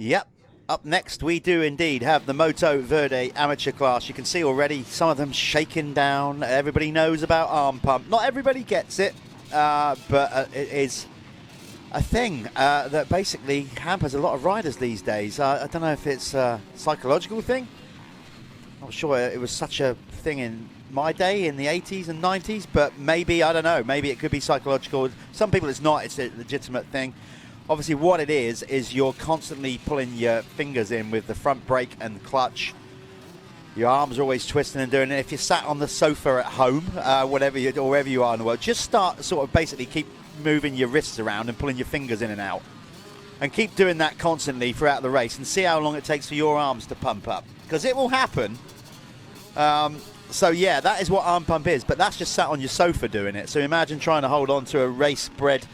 Yep. Up next, we do indeed have the Moto Verde amateur class. You can see already some of them shaking down. Everybody knows about arm pump. Not everybody gets it, but it is a thing that basically hampers a lot of riders these days. I don't know if it's a psychological thing. I'm sure it was such a thing in my day in the 80s and 90s, but maybe, I don't know, maybe it could be psychological. Some people it's not, it's a legitimate thing. Obviously what it is you're constantly pulling your fingers in with the front brake and clutch. Your arms are always twisting and doing it. If you're sat on the sofa at home, wherever you are in the world, just start sort of basically keep moving your wrists around and pulling your fingers in and out. And keep doing that constantly throughout the race and see how long it takes for your arms to pump up. Because it will happen. So yeah, that is what arm pump is, but that's just sat on your sofa doing it. So imagine trying to hold on to a race-bred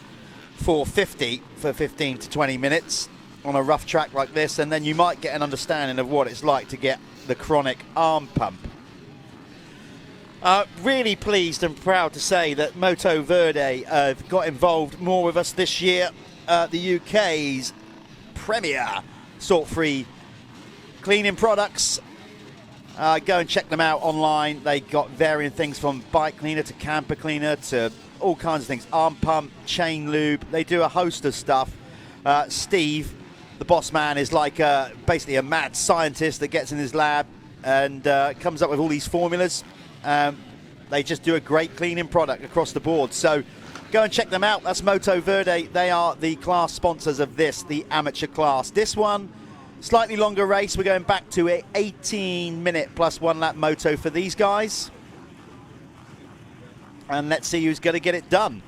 450 for 15 to 20 minutes on a rough track like this, and then you might get an understanding of what it's like to get the chronic arm pump. Really pleased and proud to say that Moto Verde got involved more with us this year. The UK's premier salt-free cleaning products. Go and check them out online. They got varying things from bike cleaner to camper cleaner to all kinds of things. Arm pump, chain lube. They do a host of stuff. Steve, the boss man, is like basically a mad scientist that gets in his lab and comes up with all these formulas. They just do a great cleaning product across the board. So go and check them out. That's Moto Verde. They are the class sponsors of this, the amateur class. This one, slightly longer race. We're going back to an 18-minute plus one lap moto for these guys. And let's see who's going to get it done.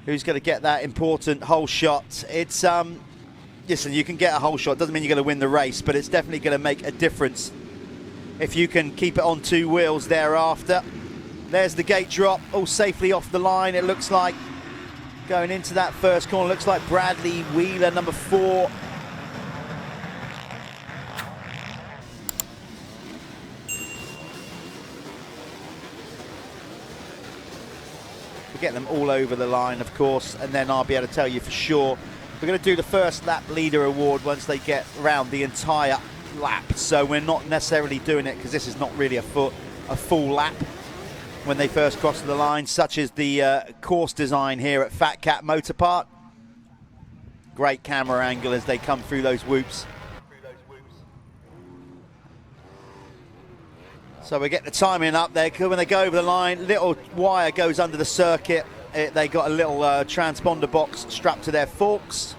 Who's going to get that important whole shot. It's, listen, you can get a whole shot. Doesn't mean you're going to win the race, but it's definitely going to make a difference if you can keep it on two wheels thereafter. There's the gate drop, all safely off the line, it looks like. Going into that first corner, looks like Bradley Wheeler, number 4. Get them all over the line, of course, and then I'll be able to tell you for sure. We're going to do the first lap leader award once they get around the entire lap, so we're not necessarily doing it because this is not really a full lap when they first cross the line, such as the course design here at FatCat Motor Park. Great camera angle as they come through those whoops. So we get the timing up there. When they go over the line, little wire goes under the circuit. They got a little transponder box strapped to their forks.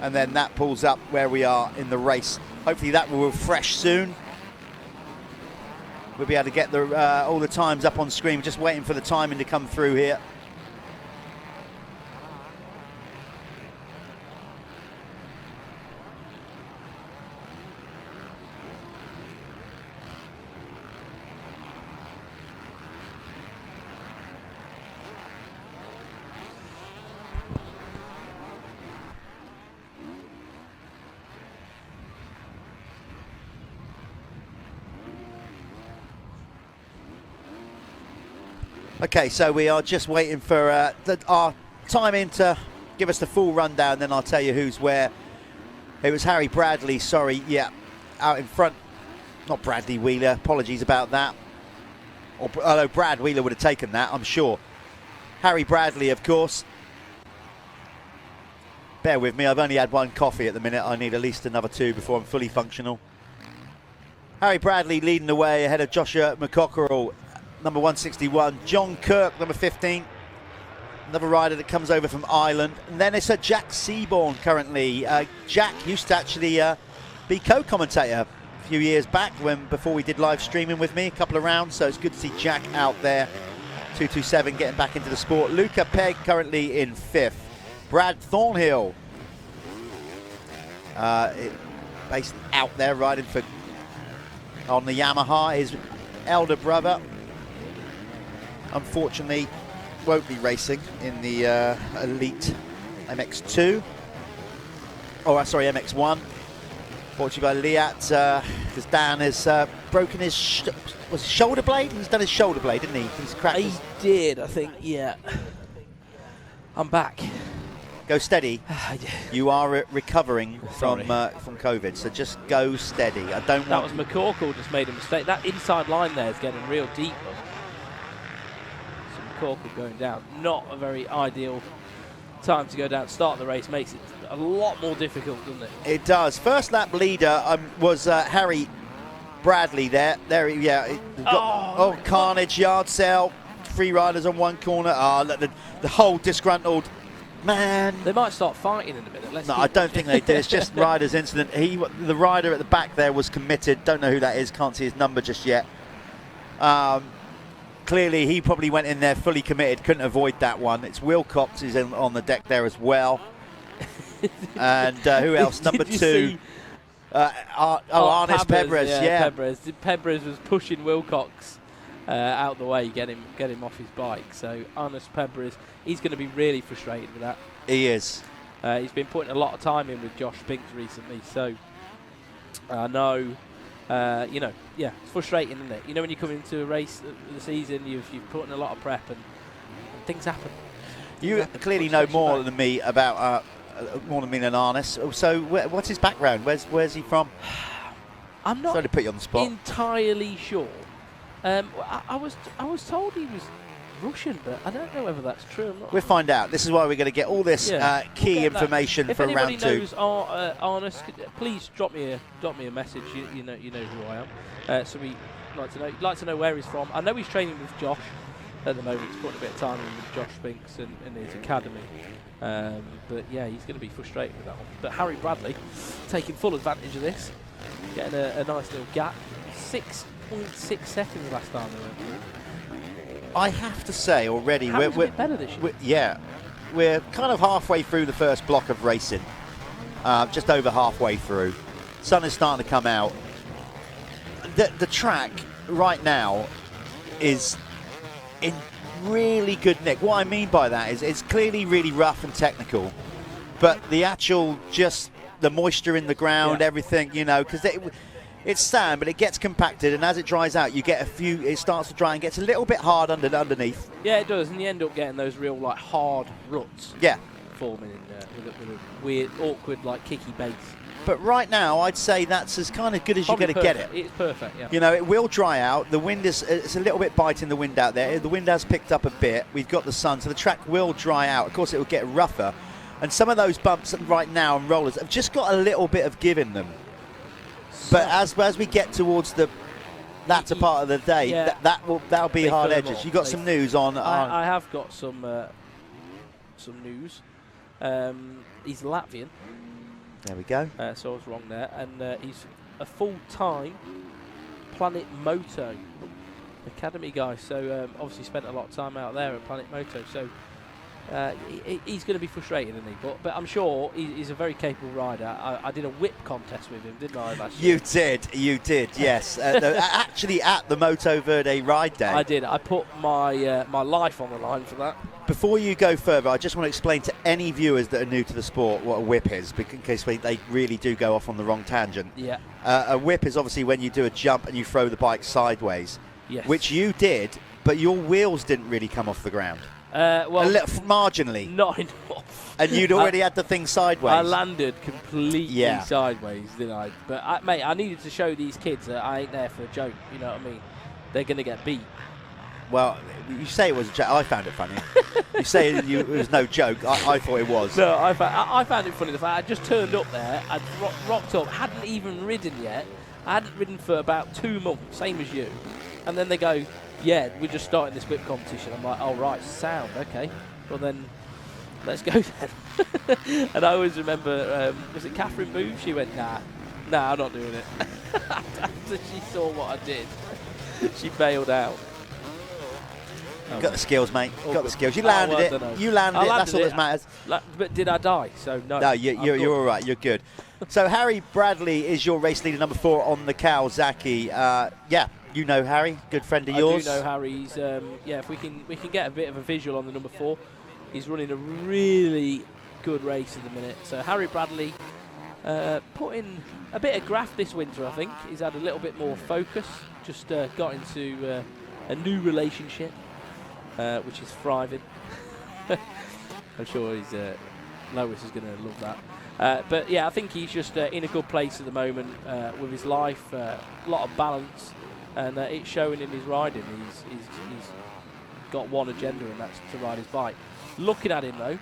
And then that pulls up where we are in the race. Hopefully that will refresh soon. We'll be able to get all the times up on screen. We're just waiting for the timing to come through here. Okay, so we are just waiting for our timing to give us the full rundown, then I'll tell you who's where. It was Harry Bradley, sorry, yeah, out in front. Not Bradley Wheeler, apologies about that. Although Brad Wheeler would have taken that, I'm sure. Harry Bradley, of course. Bear with me, I've only had one coffee at the minute. I need at least another 2 before I'm fully functional. Harry Bradley leading the way ahead of Joshua McCockerell, number 161. John Kirk, number 15. Another rider that comes over from Ireland. And then it's a Jack Seaborn currently. Jack used to actually be co-commentator a few years back before we did live streaming with me, a couple of rounds. So it's good to see Jack out there. 227 getting back into the sport. Luca Pegg currently in 5th. Brad Thornhill based out there riding on the Yamaha. His elder brother unfortunately won't be racing in the Elite MX2. Oh, sorry, MX1. Fortunately by Liat, because Dan has broken his shoulder blade? He's done his shoulder blade, didn't he? He's cracked. He did, I think, yeah. I'm back. Go steady. You are recovering from Sorry. from COVID, so just go steady. I don't That want. was McCorkle just made a mistake. That inside line there is getting real deep. So McCorkle going down. Not a very ideal time to go down. Start the race makes it a lot more difficult, doesn't it? It does. First lap leader was Harry Bradley there. Carnage, yard sale, 3 riders on one corner. The whole disgruntled man. They might start fighting in a minute. No, I don't think they did. It's just riders incident. The rider at the back there was committed. Don't know who that is. Can't see his number just yet. Clearly, he probably went in there fully committed. Couldn't avoid that one. It's Wilcox who's on the deck there as well. And who else? Number 2. Arnes Pebres. Yeah. Pebres was pushing Wilcox out the way, get him off his bike. So Arnes Pebres, he's going to be really frustrated with that. He is. He's been putting a lot of time in with Josh Spinks recently. So I know. It's frustrating, isn't it? You know, when you come into a race of the season, you've put in a lot of prep and things happen. You clearly know more than me about more than me than Arnes. So what's his background? Where's he from? I'm not Sorry to put you on the spot. Entirely sure. I was told he was Russian, but I don't know whether that's true or not. We'll find out. This is why we're going to get all this key information for round 2. If anybody knows Arnes, please drop me a message. You know who I am. So we'd like to know where he's from. I know he's training with Josh at the moment. He's putting a bit of time in with Josh Spinks and his academy. But yeah, he's going to be frustrated with that one. But Harry Bradley taking full advantage of this, getting a nice little gap. 6.6 seconds last time they went through. I have to say already, we're a bit better this year. We're kind of halfway through the first block of racing, just over halfway through. Sun is starting to come out. The track right now is in really good nick. What I mean by that is it's clearly really rough and technical, but the actual just the moisture in the ground, everything, because it's sand, but it gets compacted, and as it dries out, you get it starts to dry and gets a little bit hard underneath. Yeah, it does, and you end up getting those real, hard ruts. Yeah. Forming in there with a weird, awkward, kicky base. But right now, I'd say that's as kind of good as you're going to get it. It's perfect, yeah. It will dry out. The wind it's a little bit biting the wind out there. The wind has picked up a bit. We've got the sun, so the track will dry out. Of course, it will get rougher. And some of those bumps right now and rollers have just got a little bit of give in them. But as we get towards the latter part of the day, that'll be hard edges. You got some news on? I have got some news. He's Latvian. There we go. So I was wrong there, and he's a full-time Planet Moto Academy guy. So obviously spent a lot of time out there at Planet Moto. So he's going to be frustrated, isn't he? But I'm sure he's a very capable rider. I did a whip contest with him, didn't I, last year? You did, yes. Actually at the Moto Verde ride day. I did. I put my my life on the line for that. Before you go further, I just want to explain to any viewers that are new to the sport what a whip is, in case they really do go off on the wrong tangent. Yeah. A whip is obviously when you do a jump and you throw the bike sideways, yes. Which you did, but your wheels didn't really come off the ground. Marginally. Not enough. And you'd already had the thing sideways. I landed completely sideways, didn't I? But, mate, I needed to show these kids that I ain't there for a joke, you know what I mean? They're going to get beat. Well, you say it was a joke. I found it funny. You say it was no joke. I thought it was. No, I found it funny. The fact I just turned up there, I'd rocked up, hadn't even ridden yet. I hadn't ridden for about 2 months, same as you. And then they go, yeah, we're just starting this whip competition. I'm like, oh, right, sound, okay. Well, then, let's go then. And I always remember, was it Catherine Booth? She went, nah, I'm not doing it. After she saw what I did, she bailed out. Got the skills, mate. Got the skills. You landed it. You landed it. That's all that matters. But did I die? So no. No, you're all right. You're good. So Harry Bradley is your race leader, number 4 on the Kawasaki. Yeah, you know Harry, good friend of yours. I do know Harry. He's if we can get a bit of a visual on the number 4. He's running a really good race at the minute. So Harry Bradley put in a bit of graft this winter. I think he's had a little bit more focus. Just got into a new relationship. Which is thriving. I'm sure Lois is going to love that. But yeah, I think he's just in a good place at the moment with his life, a lot of balance, and it's showing in his riding. He's got one agenda, and that's to ride his bike. Looking at him though,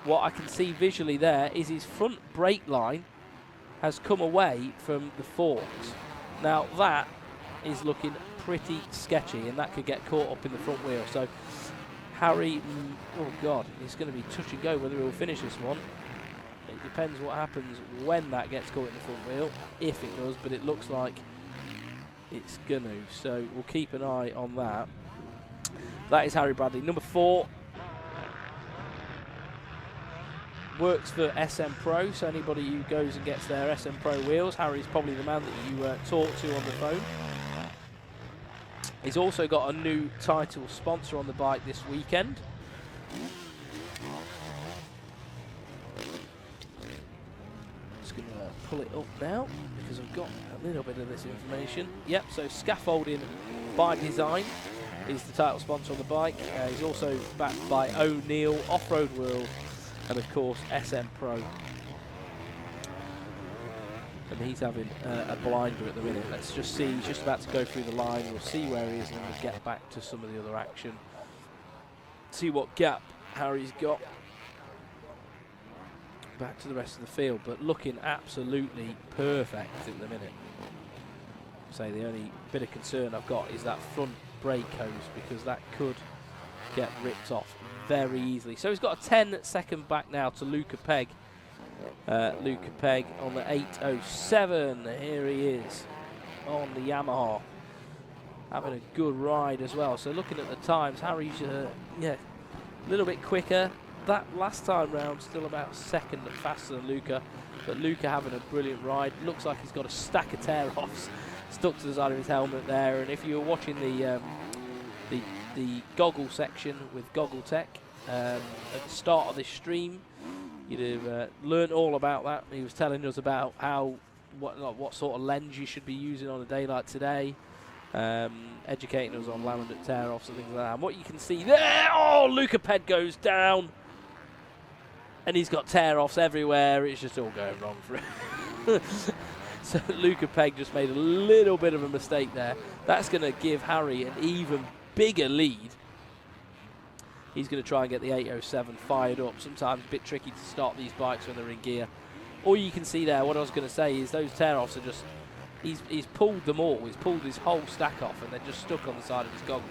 what I can see visually there is his front brake line has come away from the forks. Now that is looking pretty sketchy, and that could get caught up in the front wheel. So Harry, oh God, it's going to be touch and go whether he'll finish this one. It depends what happens when that gets caught in the front wheel, if it does, but it looks like it's going to. So we'll keep an eye on that. That is Harry Bradley. Number 4 works for SM Pro, so anybody who goes and gets their SM Pro wheels, Harry's probably the man that you talk to on the phone. He's also got a new title sponsor on the bike this weekend. Just going to pull it up now because I've got a little bit of this information. Yep, so Scaffolding by Design is the title sponsor on the bike. He's also backed by O'Neill, Off-Road World, and of course SM Pro. And he's having a blinder at the minute. Let's just see, he's just about to go through the line. We'll see where he is, and then we'll get back to some of the other action. See what gap Harry's got. Back to the rest of the field, but looking absolutely perfect at the minute. So the only bit of concern I've got is that front brake hose, because that could get ripped off very easily. So he's got a 10-second back now to Luca Pegg. Luca Pegg on the 807. Here he is on the Yamaha, having a good ride as well. So looking at the times, Harry's a little bit quicker. That last time round still about a second faster than Luca, but Luca having a brilliant ride. Looks like he's got a stack of tear-offs stuck to the side of his helmet there. And if you were watching the goggle section with Goggle Tech at the start of this stream, you'd have learned all about that. He was telling us about what sort of lens you should be using on a day like today, educating us on laminate tear-offs and things like that. And what you can see there, oh, Luca Pegg goes down, and he's got tear-offs everywhere. It's just all going wrong for him. So Luca Pegg just made a little bit of a mistake there. That's going to give Harry an even bigger lead. He's going to try and get the 807 fired up. Sometimes a bit tricky to start these bikes when they're in gear. All you can see there, what I was going to say, is those tear-offs are just, he's pulled them all. He's pulled his whole stack off, and they're just stuck on the side of his goggles.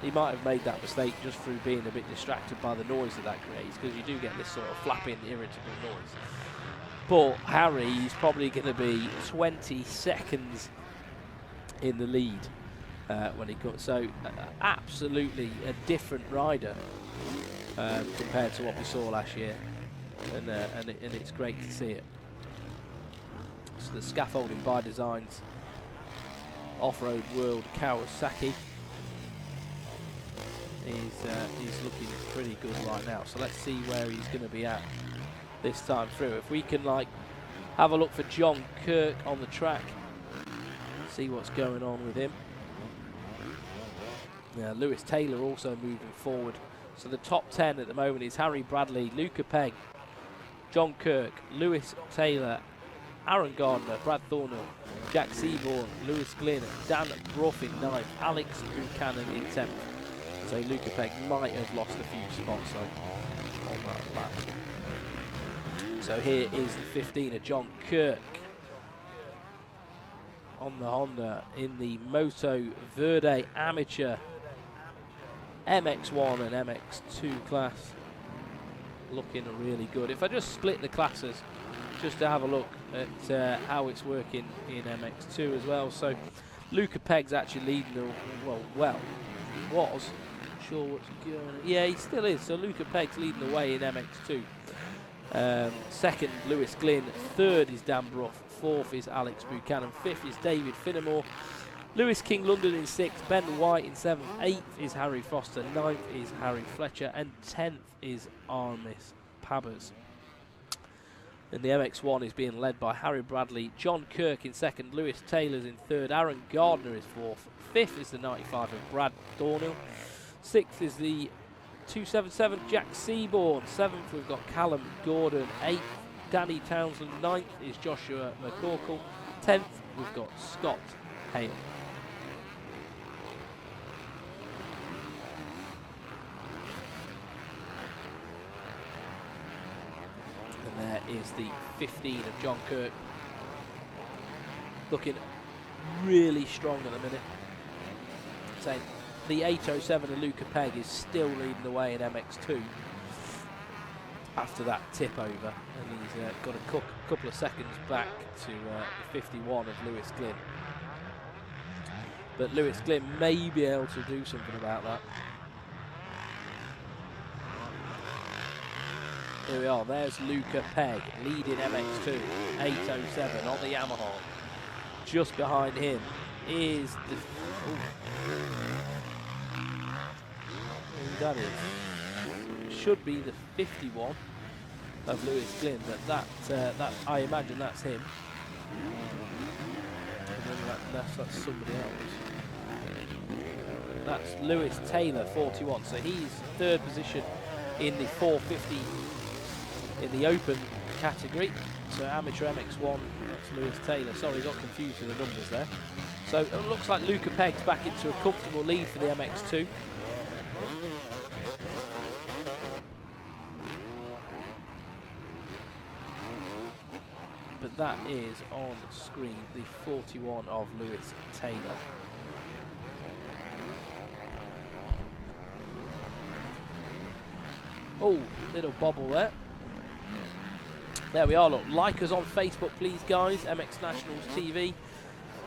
He might have made that mistake just through being a bit distracted by the noise that creates, because you do get this sort of flapping, irritable noise. But Harry is probably going to be 20 seconds in the lead when he comes. So absolutely a different rider compared to what we saw last year, and it's great to see it. So the Scaffolding by Designs Off-Road World Kawasaki is looking pretty good right now. So let's see where he's going to be at this time through. If we can have a look for John Kirk on the track, see what's going on with him. Yeah, Lewis Taylor also moving forward. So the top 10 at the moment is Harry Bradley, Luca Pegg, John Kirk, Lewis Taylor, Aaron Gardner, Brad Thornhill, Jack Seaborn, Lewis Glynn, Dan Brough in 9th, Alex Buchanan in 10th. So Luca Pegg might have lost a few spots on that lap. So here is the 15er, John Kirk on the Honda in the Moto Verde Amateur MX1 and MX2 class. Looking really good. If I just split the classes just to have a look at how it's working in MX2 as well. So Luca Pegg's actually leading the, well, he was. Not sure what's going on. Yeah, he still is. So Luca Pegg's leading the way in MX2. Second, Lewis Glynn. Third is Dan Brough. Fourth is Alex Buchanan. Fifth is David Finnemore. Lewis King London in 6th. Ben White in 7th. 8th is Harry Foster. 9th is Harry Fletcher. And 10th is Armis Pabbers. And the MX1 is being led by Harry Bradley. John Kirk in 2nd. Lewis Taylor's in 3rd. Aaron Gardner is 4th. 5th is the 95 of Brad Thornhill. 6th is the 277, Jack Seaborn. 7th, we've got Callum Gordon. 8th, Danny Townsend. 9th is Joshua McCorkle. 10th, we've got Scott Hale. And there is the 15 of John Kirk. Looking really strong at the minute. Saying the 807 of Luca Pegg is still leading the way in MX2 after that tip over, and he's got a couple of seconds back to the 51 of Lewis Glynn. But Lewis Glynn may be able to do something about that. Here we are, there's Luca Pegg leading MX2, 807 on the Yamaha. Just behind him is the... Who that is? Should be the 51 of Lewis Glynn, but that I imagine that's him. That's somebody else. That's Lewis Taylor, 41. So he's 3rd position in the 450 in the open category. So amateur MX1, that's Lewis Taylor. Sorry, got confused with the numbers there. So it looks like Luca Pegg's back into a comfortable lead for the MX2. But that is on screen the 41 of Lewis Taylor. Oh, little bobble there. There we are, look, like us on Facebook please guys, MX Nationals TV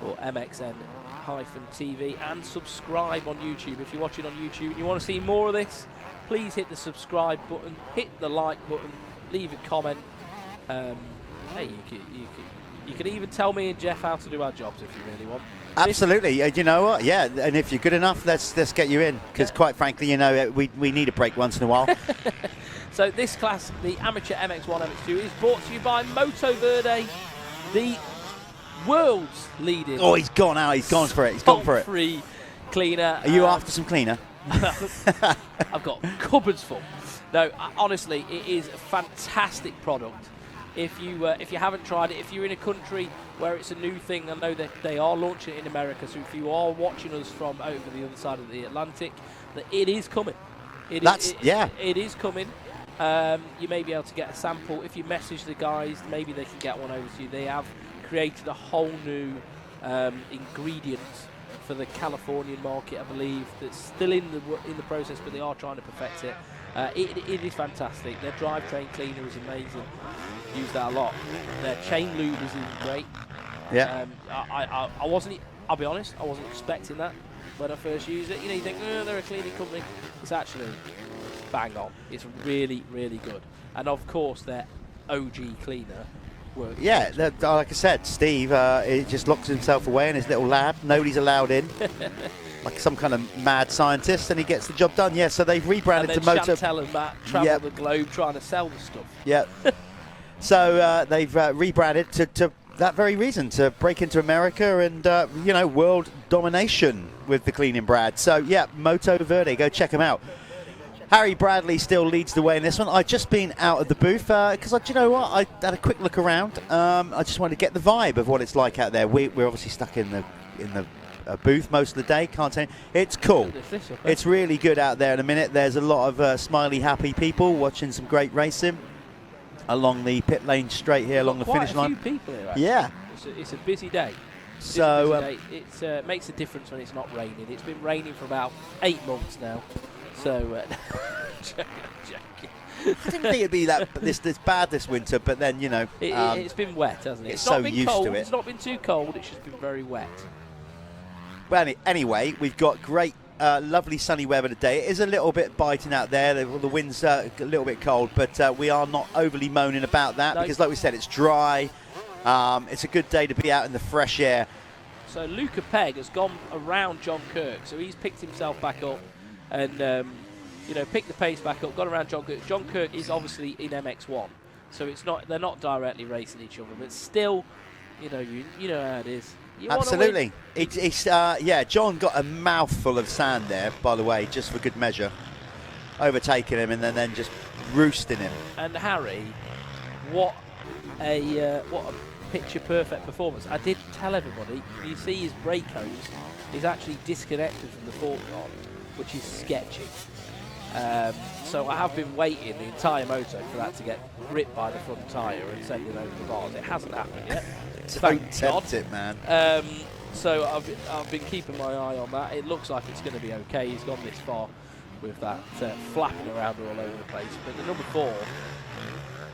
or MXN-TV, and subscribe on YouTube. If you're watching on YouTube and you want to see more of this, please hit the subscribe button, hit the like button, leave a comment. Hey, you can even tell me and Jeff how to do our jobs if you really want. Absolutely, you know what? Yeah, and if you're good enough, let's get you in. Because quite frankly, you know, we need a break once in a while. So this class, the Amateur MX1, MX2, is brought to you by Moto Verde, the world's leading. Oh, he's gone out. He's gone for it. He's gone for it. Free cleaner. Are you after some cleaner? I've got cupboards full. No, honestly, it is a fantastic product. If you haven't tried it, if you're in a country where it's a new thing, I know that they are launching it in America. So if you are watching us from over the other side of the Atlantic, that it is coming. It is coming. You may be able to get a sample if you message the guys. Maybe they can get one over to you. They have created a whole new ingredient for the Californian market, I believe. That's still in the process, but they are trying to perfect it. It is fantastic. Their drivetrain cleaner is amazing. Use that a lot. Their chain lube is even great. Yeah. I wasn't. I'll be honest. I wasn't expecting that when I first used it. You know, you think, oh, they're a cleaning company. It's actually bang on. It's really, really good. And of course, their OG cleaner works. Yeah, like I said, Steve, he just locks himself away in his little lab. Nobody's allowed in. Like some kind of mad scientist, and he gets the job done. Yeah, so they've rebranded to Moto. Chantel and Matt travel the globe trying to sell the stuff. Yeah. So they've rebranded to that very reason, to break into America and you know, world domination with the cleaning Brad. So yeah, Moto Verde, go check them out. Harry Bradley still leads the way in this one. I've just been out of the booth because, do you know what? I had a quick look around. I just wanted to get the vibe of what it's like out there. We're obviously stuck in the booth most of the day. Can't say it's cool. It's really good out there in a minute. There's a lot of smiley, happy people watching some great racing along the pit lane straight here along the finish line. Quite a few people here, actually. Yeah. It's a busy day. So it makes a difference when it's not raining. It's been raining for about 8 months now. So I didn't think it'd be this bad this winter, but then, you know, it's been wet, hasn't it? It's so not been used cold. to it. It's not been too cold. It's just been very wet. Well, anyway, we've got great, lovely sunny weather today. It is a little bit biting out there. The wind's a little bit cold, but we are not overly moaning about that because, like we said, it's dry. It's a good day to be out in the fresh air. So Luca Pegg has gone around John Kirk, so he's picked himself back up and you know, picked the pace back up, gone around John Kirk. John Kirk is obviously in MX1, so they're not directly racing each other, but still, you know how it is. Absolutely. Yeah, John got a mouthful of sand there, by the way, just for good measure. overtaking him and then just roosting him. And Harry, what a picture-perfect performance. I did tell everybody, you see his brake hose is actually disconnected from the forecourt, which is sketchy. So I have been waiting the entire moto for that to get ripped by the front tyre and sending over the bars. It hasn't happened yet. Don't tempt it, man. So I've been keeping my eye on that. It looks like it's going to be okay. He's gone this far with that flapping around all over the place. But the number 4,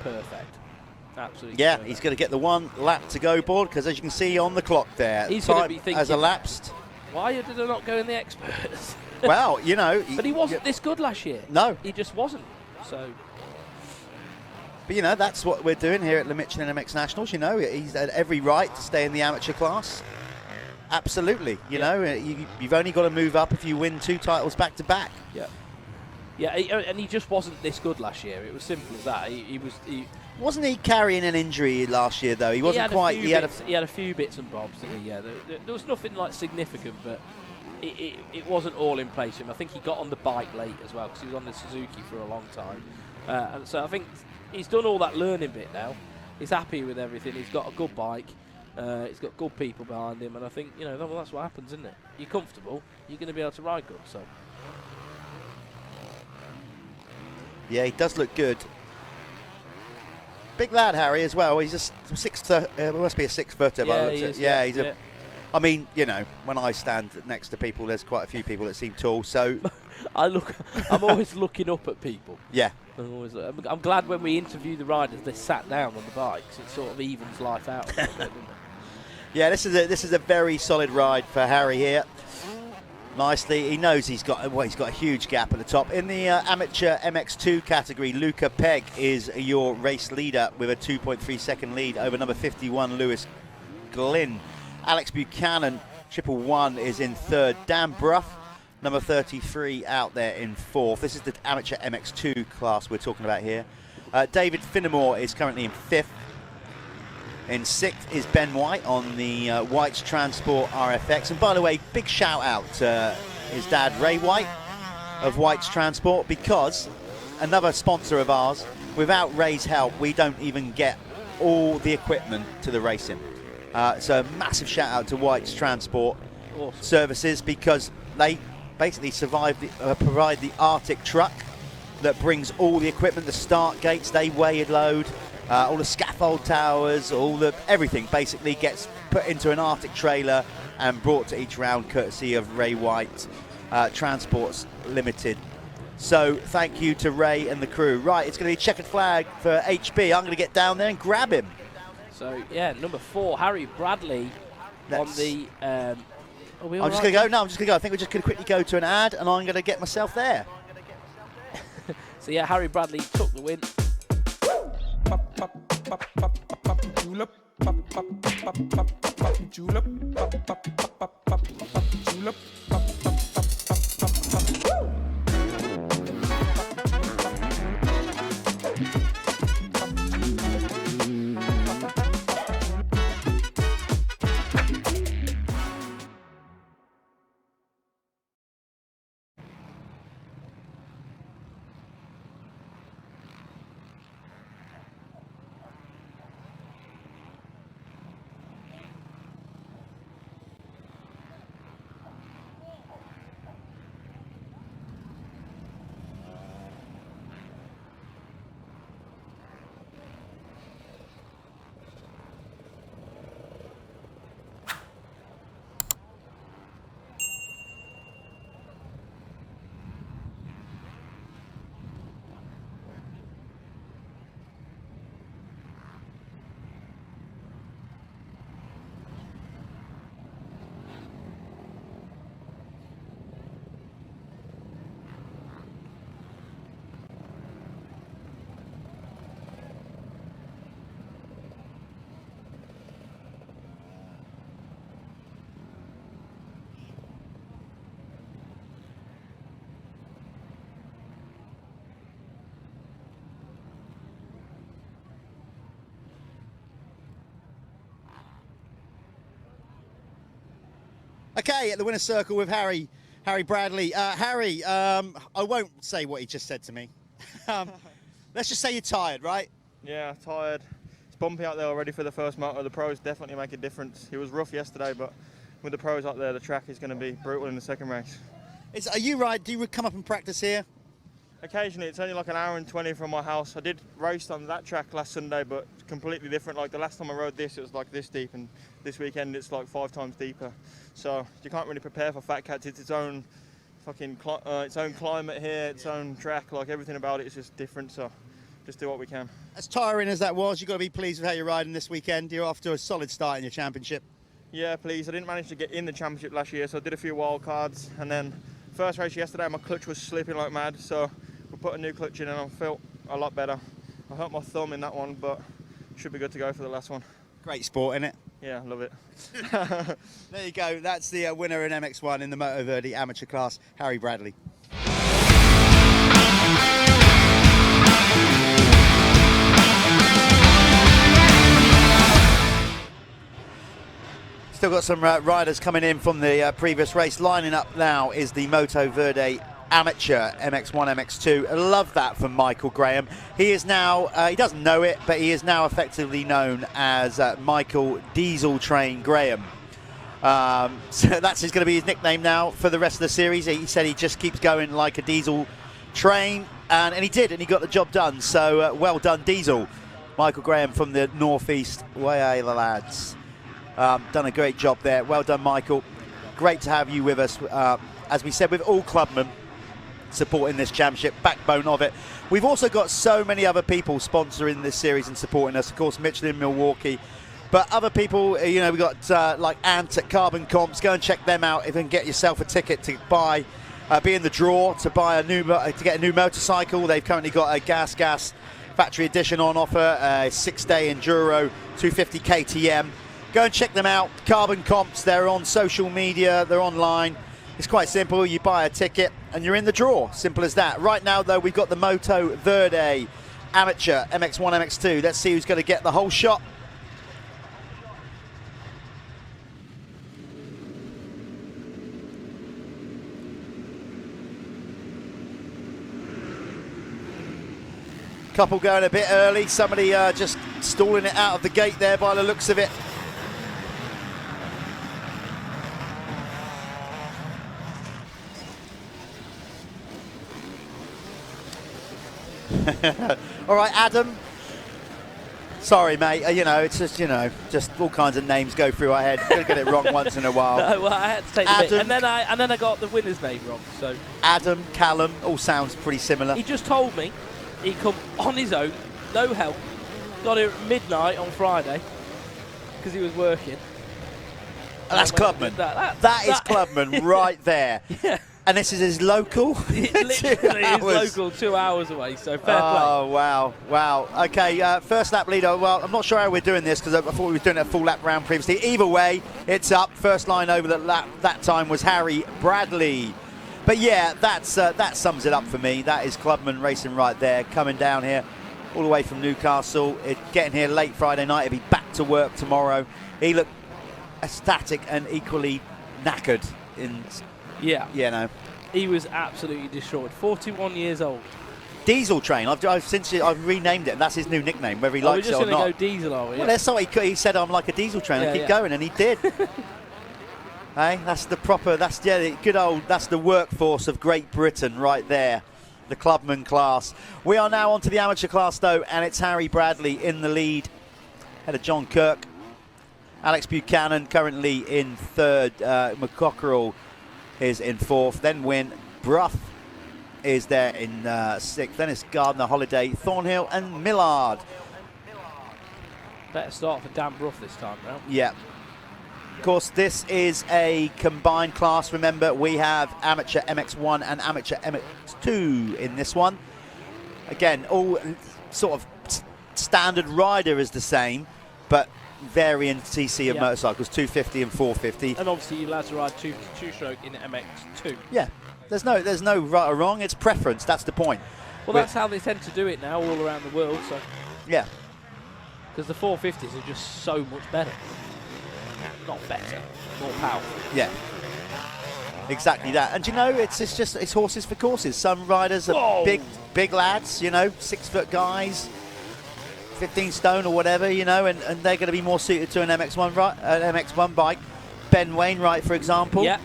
perfect. Absolutely. Yeah, perfect. he's going to get the 1 lap to go board because, as you can see on the clock there, he's going to be time thinking, has elapsed. why did I not go in the experts? Well, you know. But he wasn't this good last year. No. He just wasn't. So. But, you know, that's what we're doing here at the Michelin MX Nationals. You know, he's had every right to stay in the amateur class. Absolutely. You know, you've only got to move up if you win 2 titles back to back. Yeah. Yeah, and he just wasn't this good last year. It was simple as that. Wasn't he carrying an injury last year, though? He wasn't quite. He had a few bits and bobs, didn't he? Yeah, there was nothing like significant, but it wasn't all in place for him. I think he got on the bike late as well because he was on the Suzuki for a long time, and so I think he's done all that learning bit now. He's happy with everything. He's got a good bike. He's got good people behind him, and I think that's what happens, isn't it? You're comfortable. You're going to be able to ride good. So. Yeah, he does look good. Big lad, Harry, as well. He's just must be a 6-footer. Yeah, he is. Yeah, he's a. I mean, you know, when I stand next to people, there's quite a few people that seem tall. So I'm always looking up at people. Yeah. I'm glad when we interview the riders, they sat down on the bikes. It sort of evens life out. A bit, doesn't it? Yeah, this is a very solid ride for Harry here. Nicely, he knows he's got a huge gap at the top. In the amateur MX2 category, Luca Pegg is your race leader with a 2.3 second lead over number 51 Lewis Glynn. Alex Buchanan, 111, is in 3rd. Dan Bruff, number 33, out there in 4th. This is the amateur MX2 class we're talking about here. David Finnemore is currently in 5th. In 6th is Ben White on the White's Transport RFX. And by the way, big shout out to his dad, Ray White of White's Transport, because another sponsor of ours, without Ray's help, we don't even get all the equipment to the racing. So a massive shout out to White's Transport Services, because they basically provide the Arctic truck that brings all the equipment, the start gates, they weigh and load. All the scaffold towers, everything basically gets put into an Arctic trailer and brought to each round courtesy of Ray White Transports Limited. So thank you to Ray and the crew. Right, it's going to be checkered flag for HB. I'm going to get down there and grab him. So yeah, number 4, Harry Bradley on the. I'm just going to go. No, I'm just going to go. I think we're just going to quickly go to an ad, and I'm going to get myself there. So yeah, Harry Bradley took the win. Pop, pop, pop, pop, pop, julep. Pop, pop, pop, pop, pop, julep. Pop, pop, pop, pop, pop, julep. Pop, pop, pop, pop, pop, pop. Okay, at the winner's circle with Harry Harry Bradley. Harry, I won't say what he just said to me. Let's just say you're tired, right? Yeah, tired. It's bumpy out there already for the first motor. The pros definitely make a difference. It was rough yesterday, but with the pros out there, the track is going to be brutal in the second race. Are you right? Do you come up and practice here? Occasionally, it's only like an hour and 20 from my house. I did race on that track last Sunday, but it's completely different. Like the last time I rode this, it was like this deep, and this weekend it's like 5 times deeper. So you can't really prepare for FatCat. It's its own fucking its own climate here, its own track. Like everything about it is just different. So just do what we can. As tiring as that was, you've got to be pleased with how you're riding this weekend. You're off to a solid start in your championship. Yeah, please. I didn't manage to get in the championship last year, so I did a few wild cards, and then first race yesterday, my clutch was slipping like mad. So we put a new clutch in, and I felt a lot better. I hurt my thumb in that one, but should be good to go for the last one. Great sport, innit? Yeah, love it. There you go. That's the winner in MX1 in the Moto Verde amateur class, Harry Bradley. Still got some riders coming in from the previous race. Lining up now is the Moto Verde Amateur MX1, MX2. I love that from Michael Graham. He is now, he doesn't know it, but he is now effectively known as Michael Diesel Train Graham. So that's going to be his nickname now for the rest of the series. He said he just keeps going like a diesel train, and he did, and he got the job done. So well done, Diesel. Michael Graham from the Northeast. Way the lads. Done a great job there. Well done, Michael. Great to have you with us. As we said, with all clubmen supporting this championship, backbone of it. We've also got so many other people sponsoring this series and supporting us. Of course, Michelin, Milwaukee, but other people, you know, we've got like Ant at Carbon Comps. Go and check them out if you can get yourself a ticket to buy, be in the draw to buy to get a new motorcycle. They've currently got a Gas factory edition on offer, a 6-day enduro 250 KTM. Go and check them out, Carbon Comps. They're on social media, they're online. It's quite simple. You buy a ticket and you're in the draw. Simple as that. Right now, though, we've got the Moto Verde Amateur MX1, MX2. Let's see who's going to get the whole shot. Couple going a bit early. Somebody just stalling it out of the gate there by the looks of it. All right, Adam. Sorry, mate. You know, it's just, you know, just all kinds of names go through our head. Gonna get it wrong once in a while. No, well, I had to take the bit. And then I got the winner's name wrong. So Adam, Callum, all sounds pretty similar. he just told me he'd come on his own, no help. Got here at midnight on Friday because he was working. And that's Clubman. That is Clubman right there. Yeah. And this is his local? It literally is local, 2 hours away, so fair play. Oh, wow. Okay, first lap leader. Well, I'm not sure how we're doing this because I thought we were doing a full lap round previously. Either way, it's up. First line over the lap that time was Harry Bradley. But yeah, that sums it up for me. That is Clubman racing right there, coming down here all the way from Newcastle. Getting here late Friday night. He'll be back to work tomorrow. He looked ecstatic and equally knackered in... Yeah. You know. He was absolutely destroyed. 41 years old. Diesel Train. I've renamed it, and that's his new nickname, whether he likes it or not. We're just going to go diesel, are we? Well, that's what he said. I'm like a diesel train. Yeah, I keep going, and he did. Hey, that's the proper. That's the good old. That's the workforce of Great Britain right there. The clubman class. We are now onto the amateur class though, and it's Harry Bradley in the lead. Ahead of John Kirk. Alex Buchanan currently in third. McCockerell is in fourth. Then Wynn. Bruff is there in sixth. Then it's Gardner, Holiday, Thornhill, and Millard. Better start for Dan Bruff this time round. Yeah. Of course, this is a combined class. Remember, we have amateur MX1 and amateur MX2 in this one. Again, all sort of standard rider is the same, but varying CC of motorcycles, 250 and 450. And obviously, you lads ride two-stroke in MX2. Yeah, there's no right or wrong. It's preference. That's the point. Well, that's how they tend to do it now all around the world. So yeah, because the 450s are just so much better. Not better, more powerful. Yeah. Exactly that. And you know, it's horses for courses. Some riders are big lads, you know, 6 foot guys, 15 stone or whatever, you know, and they're going to be more suited to an MX1 bike. Ben Wainwright, for example, Yeah,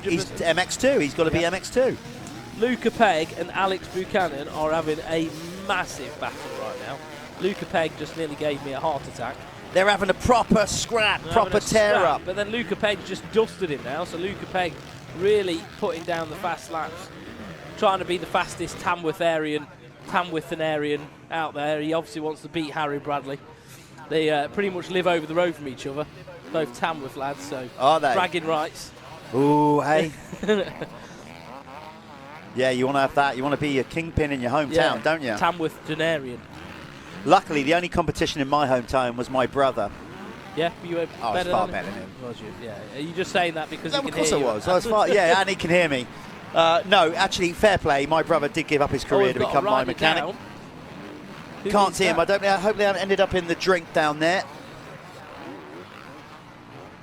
he's MX2. He's got to be MX2. Luca Pegg and Alex Buchanan are having a massive battle right now. Luca Pegg just nearly gave me a heart attack. They're having a proper scrap, proper tear up. But then Luca Pegg just dusted him now, so Luca Pegg really putting down the fast laps, trying to be the fastest Tamworthanarian out there. He obviously wants to beat Harry Bradley. They pretty much live over the road from each other, both Tamworth lads, so are they? bragging rights. Ooh, hey. Yeah, you want to have that. You want to be a kingpin in your hometown, don't you? Tamworthanarian. Luckily, the only competition in my hometown was my brother. Yeah, you were I was far better than him. Was you? Yeah. Are you just saying that because No, he of can course hear I you? was. I was far, yeah, and he can hear me. No, actually, fair play. My brother did give up his career to become my mechanic. Can't see him. I hope they haven't ended up in the drink down there.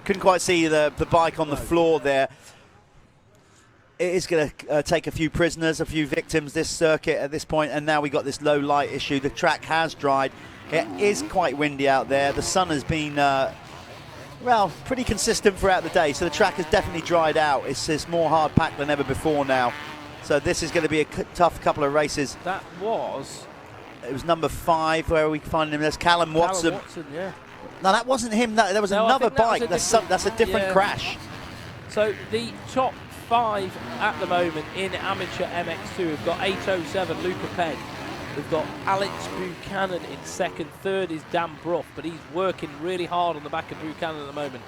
Couldn't quite see the bike on the floor there. It is going to take a few prisoners, a few victims, this circuit at this point, and now we got this low light issue. The track has dried. It is quite windy out there. The sun has been, well, pretty consistent throughout the day, so the track has definitely dried out. It's more hard packed than ever before now. So this is going to be a tough couple of races. It was number 5 where we find him. There's Callum Watson. Yeah. No, that wasn't him. There was another bike. That's a different crash. So the top 5 at the moment in amateur MX2. We've got 807 Luca Pegg. We've got Alex Buchanan in second. Third is Dan Bruff, but he's working really hard on the back of Buchanan at the moment.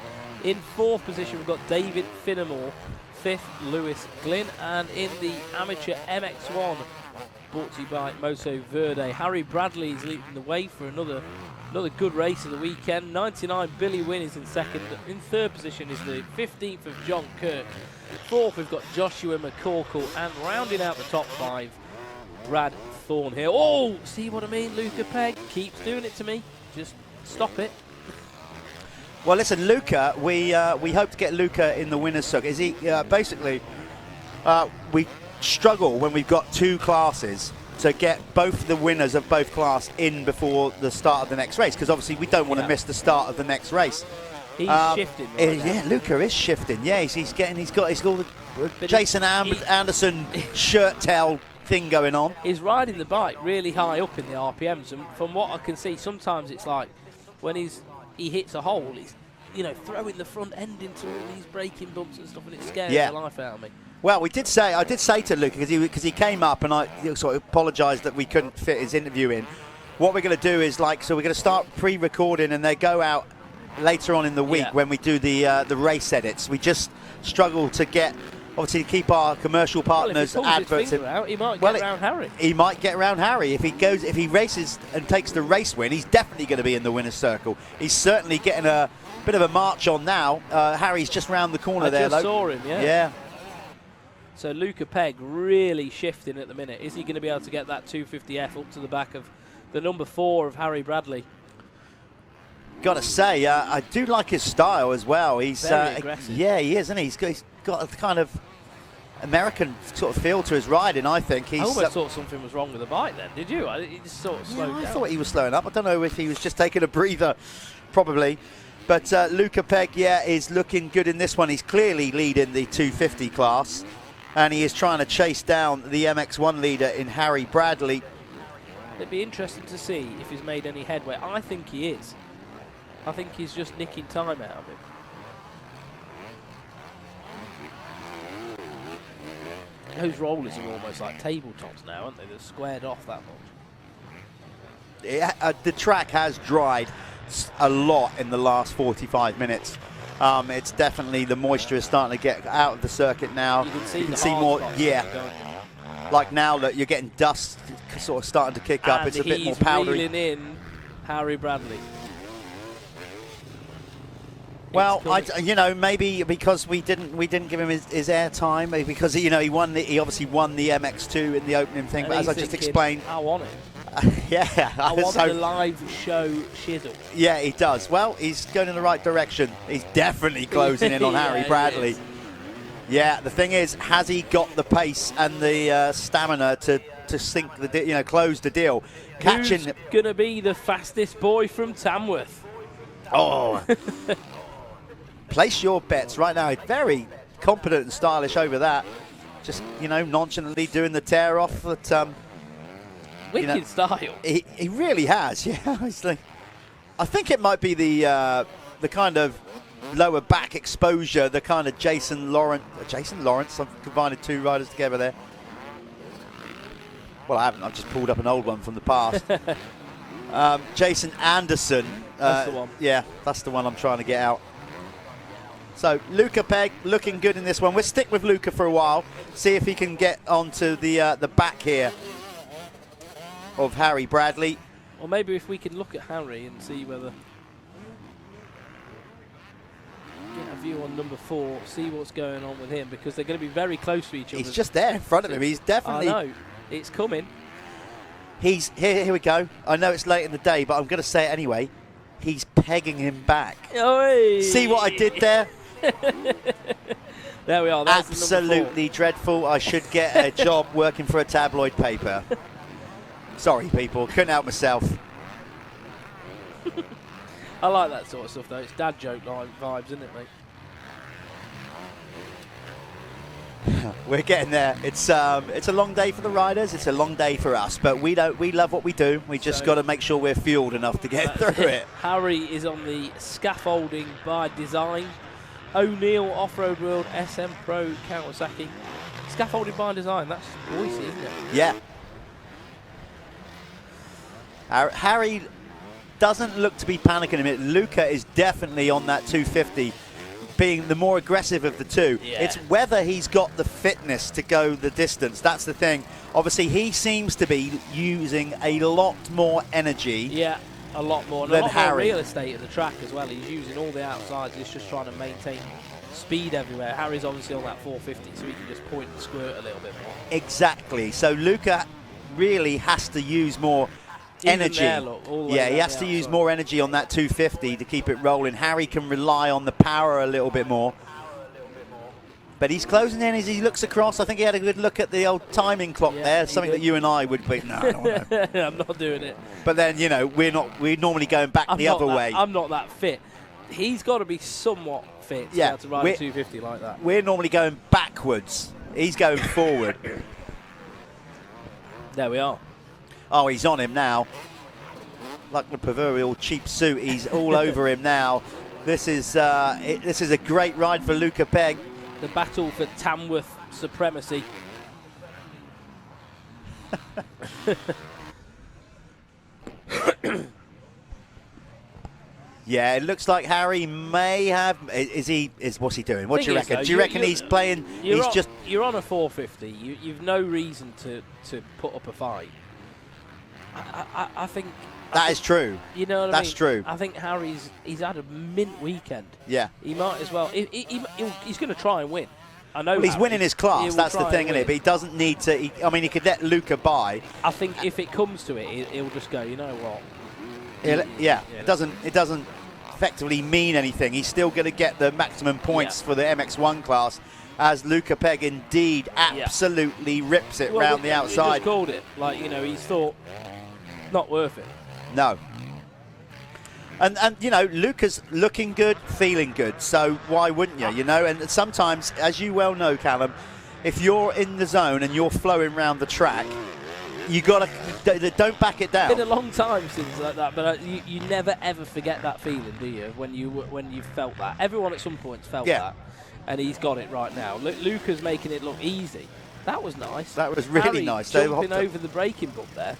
In 4th position, we've got David Finnemore. 5th, Lewis Glynn. And in the amateur MX1, brought to you by Moto Verde, Harry Bradley is leading the way for another good race of the weekend. 99 Billy Wynn is in second. In 3rd position is the 15th of John Kirk. 4th, we've got Joshua McCorkle, and rounding out the top 5, Brad Thornhill. Oh, see what I mean? Luca Pegg keeps doing it to me. Just stop it. Well, listen, Luca, we hope to get Luca in the winner's circuit. Is he basically? We struggle when we've got 2 classes to get both the winners of both class in before the start of the next race, because obviously we don't want to miss the start of the next race. He's shifting. Right now. Luca is shifting. Yeah, he's got the Jason Anderson shirt tail thing going on. He's riding the bike really high up in the RPMs, and from what I can see, sometimes it's like when he hits a hole, he's throwing the front end into all these braking bumps and stuff, and it scares the life out of me. Well, I did say to Luca, because he came up and I sort of apologised that we couldn't fit his interview in. What we're going to do is so we're going to start pre-recording, and they go out later on in the week when we do the race edits. We just struggle to get, obviously, to keep our commercial partners adverts. He might get around Harry. He might get around Harry if he races and takes the race win. He's definitely going to be in the winner's circle. He's certainly getting a bit of a march on now. Harry's just round the corner there. I just saw him. Yeah. So Luca Pegg really shifting at the minute. Is he going to be able to get that 250F up to the back of the number 4 of Harry Bradley? Got to say, I do like his style as well. He's very aggressive. Yeah, he is, isn't he? He's got a kind of American sort of feel to his riding, I think. I almost thought something was wrong with the bike then, did you? He just sort of slowed down. I thought he was slowing up. I don't know if he was just taking a breather, probably. But Luca Pegg, is looking good in this one. He's clearly leading the 250 class, and he is trying to chase down the MX1 leader in Harry Bradley. It'd be interesting to see if he's made any headway. I think he is. I think he's just nicking time out of him. Those rollers are almost like tabletops now, aren't they? They're squared off that much. The track has dried a lot in the last 45 minutes. It's definitely, the moisture is starting to get out of the circuit now. You can see more, like now that you're getting dust sort of starting to kick up. And it's a bit more powdery. He's reeling in Harry Bradley. Well, maybe because we didn't give him his airtime, maybe because he obviously won the MX2 in the opening thing. And but as I just explained, I want it. I want the live show shizzle. Yeah, he does. Well, he's going in the right direction. He's definitely closing in on Harry Bradley. Yeah, the thing is, has he got the pace and the stamina to sink the close the deal? Catching. Who's gonna be the fastest boy from Tamworth? Oh, place your bets right now. Very competent and stylish over that. Just nonchalantly doing the tear off. But Wicked style. He really has. Yeah, I think it might be the kind of lower back exposure, the kind of Jason Lawrence. I've combined two riders together there. Well, I haven't. I've just pulled up an old one from the past. Jason Anderson. That's the one. Yeah, that's the one I'm trying to get out. So Luca Pegg looking good in this one. We'll stick with Luca for a while. See if he can get onto the back here of Harry Bradley. Or maybe if we can look at Harry and see whether. Get a view on number 4, see what's going on with him, because they're going to be very close to each other. He's just there in front of him. He's definitely. I know. It's coming. He's here we go. I know it's late in the day, but I'm going to say it anyway. He's pegging him back. Oi. See what I did there? There we are. That's absolutely dreadful. I should get a job working for a tabloid paper. Sorry, people. Couldn't help myself. I like that sort of stuff, though. It's dad joke vibes, isn't it, mate? We're getting there. It's a long day for the riders. It's a long day for us, but we love what we do. We just got to make sure we're fueled enough to get through it. Harry is on the scaffolding by design. O'Neill Off-Road World SM Pro Kawasaki. Scaffolding by design. That's voicey, isn't it? Yeah. Harry doesn't look to be panicking a bit. Luca is definitely on that 250. Being the more aggressive of the two. Yeah. It's whether he's got the fitness to go the distance. That's the thing. Obviously, he seems to be using a lot more energy. Yeah, a lot more. And than a lot Harry. more real estate at the track as well. He's using all the outsides. He's just trying to maintain speed everywhere. Harry's obviously on that 450, so he can just point and squirt a little bit more. Exactly. So Luca really has to use more energy. There, look, yeah, he has to use more energy on that 250 to keep it rolling. Harry can rely on the power a little bit more. But he's closing in as he looks across. I think he had a good look at the old timing clock there, something that you and I would be, no, I don't want to. I'm not doing it. But then, we're normally going back the other way. I'm not that fit. He's got to be somewhat fit to be able to ride a 250 like that. We're normally going backwards. He's going forward. There we are. Oh, he's on him now. Like the proverbial cheap suit, he's all over him now. This is a great ride for Luca Pegg. The battle for Tamworth supremacy. Yeah, it looks like Harry may have. What's he doing? What do you reckon? Do you reckon he's playing? You're on a 450. You've no reason to put up a fight. I think that is true. You know what I mean? That's true. I think he's had a mint weekend. Yeah. He might as well. He's going to try and win. I know. Well, he's winning his class. That's the thing, isn't it? But he doesn't need to. He could let Luca by. I think if it comes to it, he'll just go. You know what? It doesn't effectively mean anything. He's still going to get the maximum points for the MX1 class, as Luca Pegg indeed absolutely rips it round the outside. He just called it. He's thought not worth it. No. And Luca's looking good, feeling good. So why wouldn't you? And sometimes, as you well know, Callum, if you're in the zone and you're flowing around the track, you don't back it down. It's been a long time since like that, but you never ever forget that feeling, do you? When you felt that. Everyone at some point felt that, and he's got it right now. Luca's making it look easy. That was nice. That was really Harry nice. Jumping over the braking book there.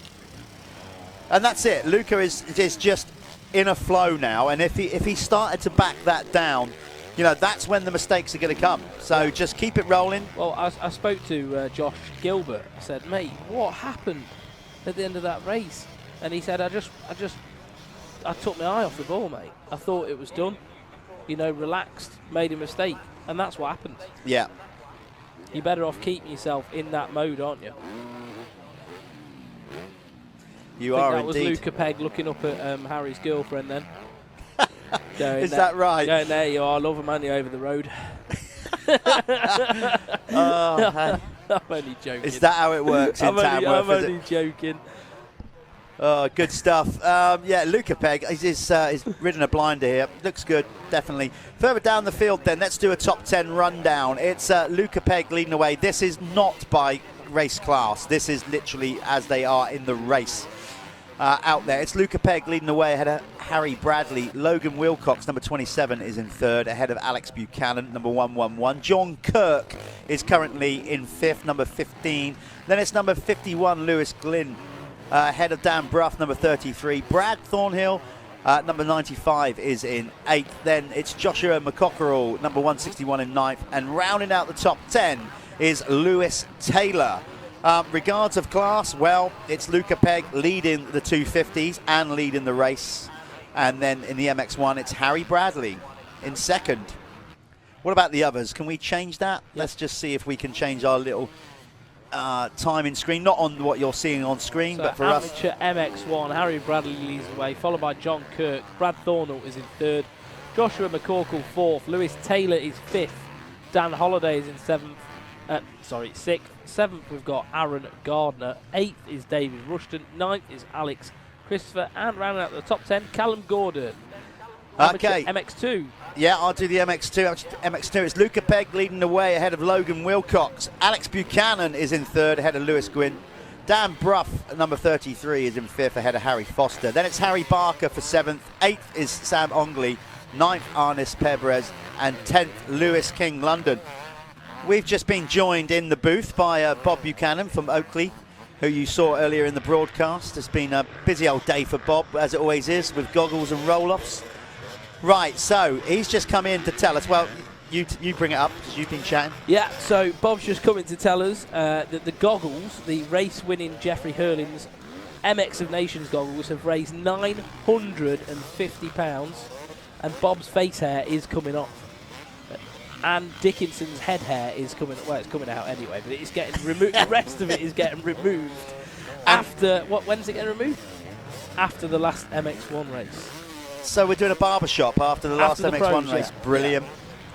And that's it. Luca is just in a flow now, and if he started to back that down, that's when the mistakes are going to come. So just keep it rolling. Well, I spoke to Josh Gilbert. I said, mate, what happened at the end of that race? And he said, I took my eye off the ball, mate. I thought it was done. Relaxed, made a mistake, and that's what happened. Yeah. You're better off keeping yourself in that mode, aren't you? You are that indeed. Was Luca Pegg looking up at Harry's girlfriend then. Is that right? Going, there you are, love a man, you over the road. Oh, hey. I'm only joking. Is that how it works in Tamworth? I'm only joking. Oh, good stuff. Yeah, Luca Pegg is ridden a blinder here. Looks good, definitely. Further down the field then, let's do a top 10 rundown. It's Luca Pegg leading the way. This is not by race class. This is literally as they are in the race out there. It's Luca Pegg leading the way ahead of Harry Bradley. Logan Wilcox, number 27, is in third, ahead of Alex Buchanan, number 111. John Kirk is currently in fifth, number 15. Then it's number 51, Lewis Glynn, ahead of Dan Bruff, number 33. Brad Thornhill, number 95, is in 8th. Then it's Joshua McCockerell, number 161, in 9th. And rounding out the top 10 is Lewis Taylor. Regards of class, well, it's Luca Pegg leading the 250s and leading the race. And then in the MX1, it's Harry Bradley in second. What about the others? Can we change that? Yeah. Let's just see if we can change our little timing screen, not on what you're seeing on screen, So but for us. amateur MX1, Harry Bradley leads the way, followed by John Kirk. Brad Thornhill is in third. Joshua McCorkle fourth. Lewis Taylor is fifth. Dan Holliday is in sixth. Seventh, we've got Aaron Gardner. Eighth is David Rushton. Ninth is Alex Christopher. And rounding out the top 10, Callum Gordon. Okay. MX2. Yeah, I'll do the MX2. It's Luca Pegg leading the way ahead of Logan Wilcox. Alex Buchanan is in third ahead of Lewis Gwynn. Dan Bruff, number 33, is in fifth ahead of Harry Foster. Then it's Harry Barker for seventh. Eighth is Sam Ongley. Ninth, Arnis Pebrez. And 10th, Lewis King London. We've just been joined in the booth by Bob Buchanan from Oakley, who you saw earlier in the broadcast. It's been a busy old day for Bob, as it always is, with goggles and roll-offs. Right, so he's just come in to tell us. Well, you bring it up because you've been chatting. Yeah, so Bob's just coming to tell us that the goggles, the race-winning Jeffrey Hurling's MX of Nations goggles, have raised £950, and Bob's face hair is coming off. And Dickinson's head hair is coming. Well, it's coming out anyway, but it's getting removed. The rest of it is getting removed after when's it getting removed? After the last MX1 race. So we're doing a barbershop after the last the MX1 pros, race. yeah.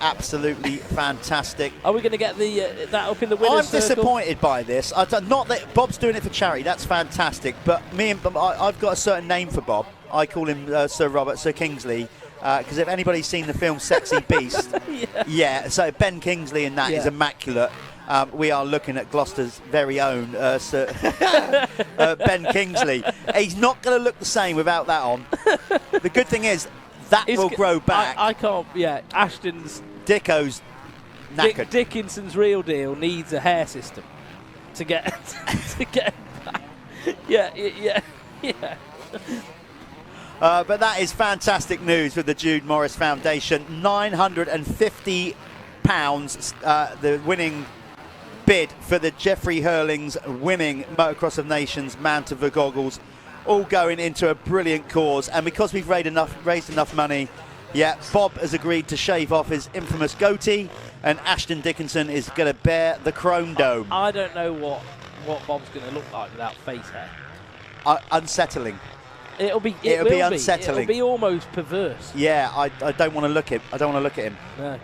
Absolutely Absolutely fantastic. Are we going to get the that up in the winner's circle? I'm disappointed by this. Not that Bob's doing it for charity. That's fantastic. But I've got a certain name for Bob. I call him Sir Kingsley. Because if anybody's seen the film Sexy Beast, yeah, so Ben Kingsley in that is immaculate. We are looking at Gloucester's very own Ben Kingsley. He's not going to look the same without that on. The good thing is that will grow back. I can't. Yeah, Ashton's Dicko's knackered. Dickinson's real deal needs a hair system to get to get back. Yeah. But that is fantastic news with the Jude Morris Foundation. £950, the winning bid for the Jeffrey Hurling's winning Motocross of Nations Mantua goggles, all going into a brilliant cause. And because we've raised enough money, Bob has agreed to shave off his infamous goatee, and Ashton Dickinson is going to bear the chrome dome. I don't know what Bob's going to look like without face hair. Unsettling. It'll be unsettling. It'll be almost perverse. Yeah, I don't want to look at. I don't want to look at him. No.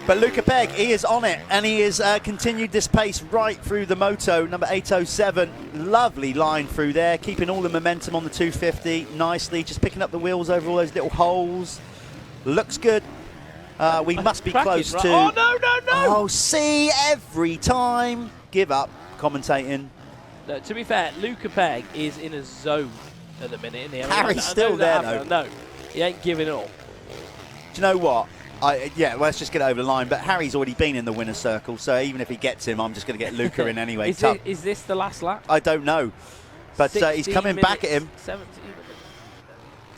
But Luca Pegg, he is on it, and he has continued this pace right through the moto. Number 807, lovely line through there, keeping all the momentum on the 250 nicely, just picking up the wheels over all those little holes. Looks good. We must be close to. Oh no! Oh, see, every time. Give up commentating. No, to be fair, Luca Pegg is in a zone at the minute. Isn't he? Harry's still there, though. No, he ain't giving up. Do you know what? Let's just get over the line. But Harry's already been in the winner's circle, so even if he gets him, I'm just going to get Luca in anyway. Is this the last lap? I don't know. But he's coming back at him. 17.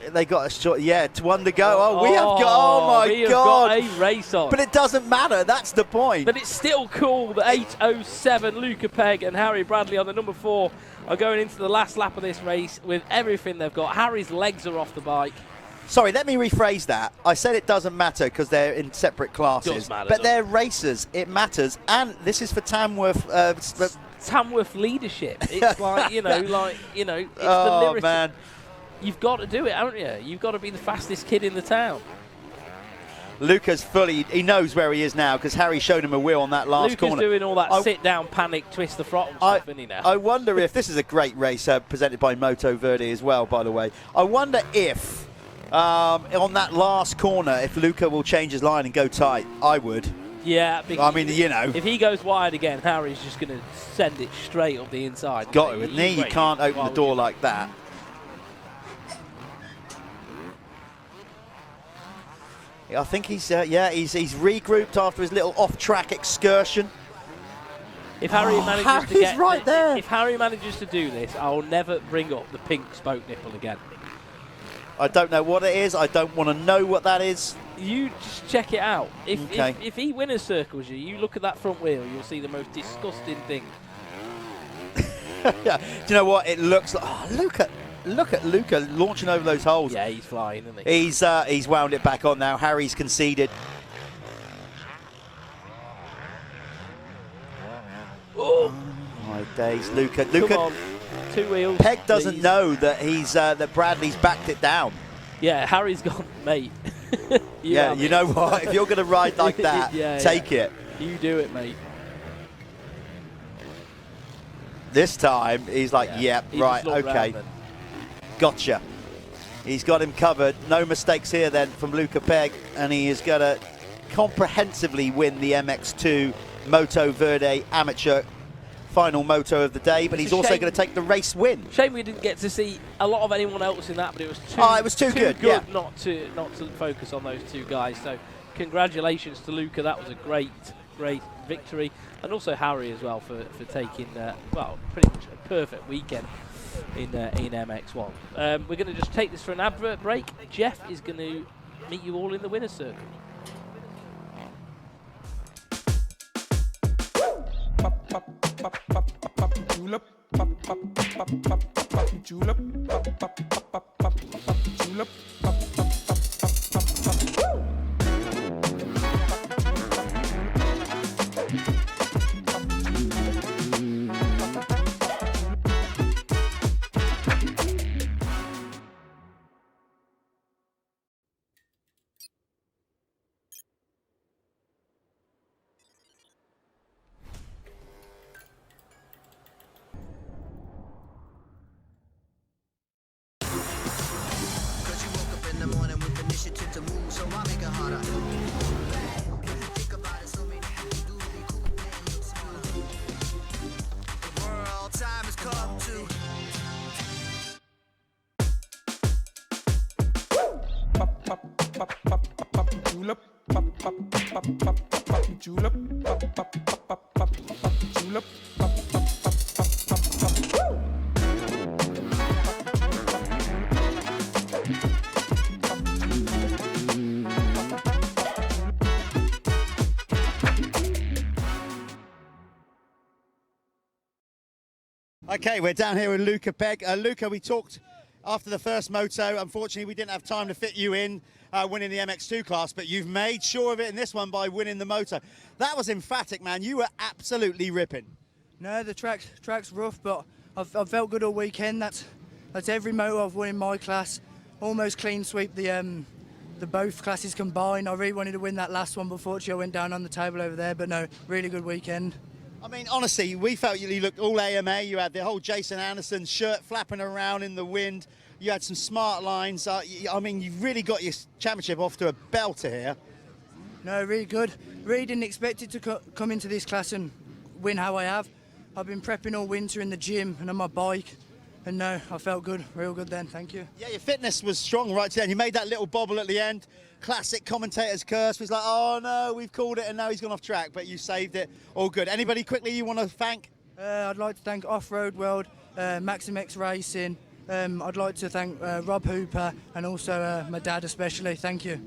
They got a short, to one to go. We have got a race on. But it doesn't matter. That's the point. But it's still cool that 807 Luca Pegg and Harry Bradley on the number 4 are going into the last lap of this race with everything they've got. Harry's legs are off the bike. Sorry, let me rephrase that. I said it doesn't matter because they're in separate classes. Does matter, but they're racers. It matters. And this is for Tamworth. Tamworth leadership. It's like, it's the oh, lyrics. Man. You've got to do it, haven't you? You've got to be the fastest kid in the town. Luca's he knows where he is now because Harry showed him a wheel on that last corner. Luca's doing all that sit-down, panic, twist the throttle stuff, isn't he now? I wonder if this is a great race presented by Moto Verde as well, by the way. I wonder if on that last corner, if Luca will change his line and go tight. I would. Yeah, I mean, you know. If he goes wide again, Harry's just going to send it straight up the inside. Got to, isn't he? You can't open the door like that. I think he's regrouped after his little off-track excursion. If Harry manages Harry's to get right there. If Harry manages to do this, I will never bring up the pink spoke nipple again. I don't know what it is. I don't want to know what that is. You just check it out. Okay. If he winners circles you look at that front wheel, you'll see the most disgusting thing. Yeah. Do you know what? It looks like. Oh, look at Luca launching over those holes. Yeah, he's flying, isn't he? He's wound it back on now. Harry's conceded. Oh my days, Luca. Come on. 2 wheels. Peg doesn't please. know that that Bradley's backed it down. Yeah, Harry's gone, mate. Yeah, you know what? If you're going to ride like that, take it. You do it, mate. This time, he's like, yep, right, okay. Gotcha. He's got him covered. No mistakes here then from Luca Peg, and he is going to comprehensively win the MX2 Moto Verde Amateur final moto of the day, but he's also going to take the race win. Shame we didn't get to see a lot of anyone else in that, but it was too good yeah. not to focus on those two guys. So congratulations to Luca. That was a great victory, and also Harry as well for taking pretty much a perfect weekend in MX1. We're going to just take this for an advert break. Jeff is going to meet you all in the winner's circle. Julep, julep, julep. Okay, we're down here with Luca Peg. Luca, we talked after the first moto. Unfortunately, we didn't have time to fit you in winning the MX2 class, but you've made sure of it in this one by winning the moto. That was emphatic, man. You were absolutely ripping. No, the track's rough, but I've felt good all weekend. That's every moto I've won in my class. Almost clean sweep the both classes combined. I really wanted to win that last one, but fortunately I went down on the table over there. But no, really good weekend. I mean, honestly, we felt you looked all AMA. You had the whole Jason Anderson shirt flapping around in the wind. You had some smart lines. I mean, you really got your championship off to a belter here. No, really good. Really didn't expect it to come into this class and win how I have. I've been prepping all winter in the gym and on my bike. And no, I felt good, real good then, thank you. Yeah, your fitness was strong right to the end. You made that little bobble at the end. Classic commentator's curse was like, oh no, we've called it and now he's gone off track, but you saved it. All good. Anybody quickly you want to thank? I'd like to thank Off-Road World, Maximex Racing. I'd like to thank Rob Hooper and also my dad especially. Thank you.